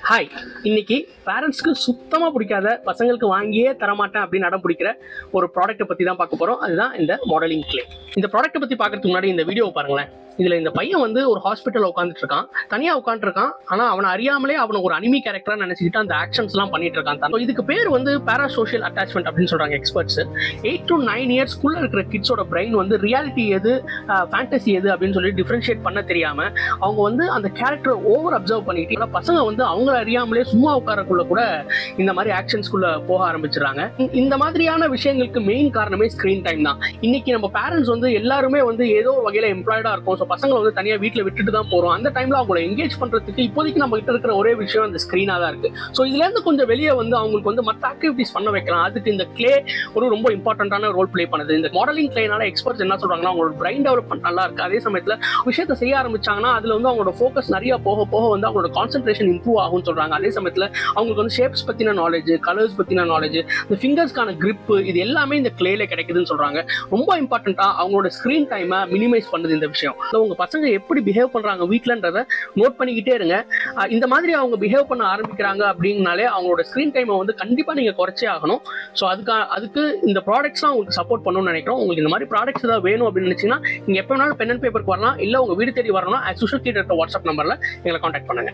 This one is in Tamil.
ஹாய். இன்னைக்கு பேரண்ட்ஸ்க்கு சுத்தமாக பிடிக்காத பசங்களுக்கு வாங்கியே தரமாட்டேன் அப்படின்னு அடம் பிடிக்கிற ஒரு ப்ராடக்ட்டை பற்றி தான் பார்க்க போகிறோம். அதுதான் இந்த மாடலிங் கிளே. இந்த ப்ராடக்ட்டை பற்றி பார்க்கறதுக்கு முன்னாடி இந்த வீடியோவை பாருங்களேன். இதில் இந்த பையன் வந்து ஒரு ஹாஸ்பிட்டலில் உட்காந்துட்டு இருக்கான், தனியாக உட்காந்துருக்கான். ஆனால் அவனை அறியாமலே அவனை ஒரு அனிமி கேரக்டராக நினச்சிக்கிட்டு அந்த ஆக்ஷன்ஸ்லாம் பண்ணிட்டு இருக்கான். ஸோ இதுக்கு பேர் வந்து பேராசோஷியல் அட்டாச்மெண்ட் அப்படின்னு சொல்கிறாங்க எக்ஸ்பர்ட்ஸ். 8 to 9 இயர்ஸ்க்குள்ளே இருக்கிற கிட்ஸோட பிரெயின் வந்து ரியாலிட்டி எது ஃபேண்டசி எது அப்படின்னு சொல்லி டிஃப்ரென்ஷியேட் பண்ண தெரியாமல் அவங்க வந்து அந்த கேரக்டரை ஓவர் அப்சர்வ் பண்ணிட்டு பசங்க வந்து அவங்கள அறியாமலே சும்மா உட்காரக்குள்ள கூட இந்த மாதிரி ஆக்ஷன்ஸ்குள்ள போக ஆரம்பிச்சிடறாங்க. இந்த மாதிரியான விஷயங்களுக்கு மெயின் காரணமே ஸ்கிரீன் டைம் தான். இன்னைக்கு நம்ம பேரண்ட்ஸ் வந்து எல்லாருமே வந்து ஏதோ வகையில எம்ப்ளாய்டா இருக்கும். பசங்களை வந்து தனியாக வீட்டில் விட்டுட்டு தான் போகிறோம். அந்த டைமில் அவங்களை என்கேஜ் பண்ணுறதுக்கு இப்போதைக்கு நம்ம கிட்ட இருக்கிற ஒரே விஷயம் அந்த ஸ்க்ரீனாக தான் இருக்குது. ஸோ இதுலேருந்து கொஞ்சம் வெளியே வந்து அவங்களுக்கு வந்து மற்ற ஆக்டிவிட்டிஸ் பண்ண வைக்கலாம். அதுக்கு இந்த கிளே ஒரு ரொம்ப இம்பார்ட்டண்ட்டான ரோல் ப்ளே பண்ணுது. இந்த மாடலிங் கிளேனால எக்ஸ்பர்ட்ஸ் என்ன சொல்கிறாங்கன்னா, அவங்களோட பிரைன் டெவலப்மெண்ட் நல்லா இருக்குது. அதே சமயத்தில் விஷயத்தை செய்ய ஆரம்பிச்சாங்கன்னா அதில் வந்து அவங்களோட ஃபோக்கஸ் நிறைய போக போக வந்து அவங்களோட கான்சன்ட்ரேஷன் இம்ப்ரூவ் ஆகும்னு சொல்கிறாங்க. அதே சமயத்தில் அவங்களுக்கு வந்து ஷேப்ஸ் பற்றின நாலேஜ், கலர்ஸ் பற்றின நாலேஜ், இந்த ஃபிங்கர்ஸ்க்கான கிரிப், இது எல்லாமே இந்த கிளேல கிடைக்குதுன்னு சொல்கிறாங்க. ரொம்ப இம்பார்ட்டண்ட்டாக அவங்களோட ஸ்க்ரீன் டைமை மினிமைஸ் பண்ணுது இந்த விஷயம். உங்க பசங்க எப்படி பிஹேவ் பண்றாங்க வீட்லன்றத நோட் பண்ணிக்கிட்டே இருங்க. இந்த மாதிரி அவங்க பிஹேவ் பண்ண ஆரம்பிக்கிறாங்க அப்படின்னாலே அவங்களோட ஸ்கிரீன் டைமை வந்து கண்டிப்பா நீங்க குறைச்சே ஆகணும். ஸோ அதுக்கு இந்த ப்ராடக்ட்ஸ்லாம் உங்களுக்கு சப்போர்ட் பண்ணணும்னு நினைக்கிறோம். உங்களுக்கு இந்த மாதிரி ப்ராடக்ட்ஸ் ஏதாவது வேணும் அப்படின்னு நினைச்சீங்கன்னா நீங்க எப்போ வேணாலும் பென் அண்ட் பேப்பருக்கு வரலாம், இல்லை உங்க வீடு தேடி வரணும். as usual கீழே இருக்க வாட்ஸ்அப் நம்பர்ல எங்களை கான்டாக்ட் பண்ணுங்க.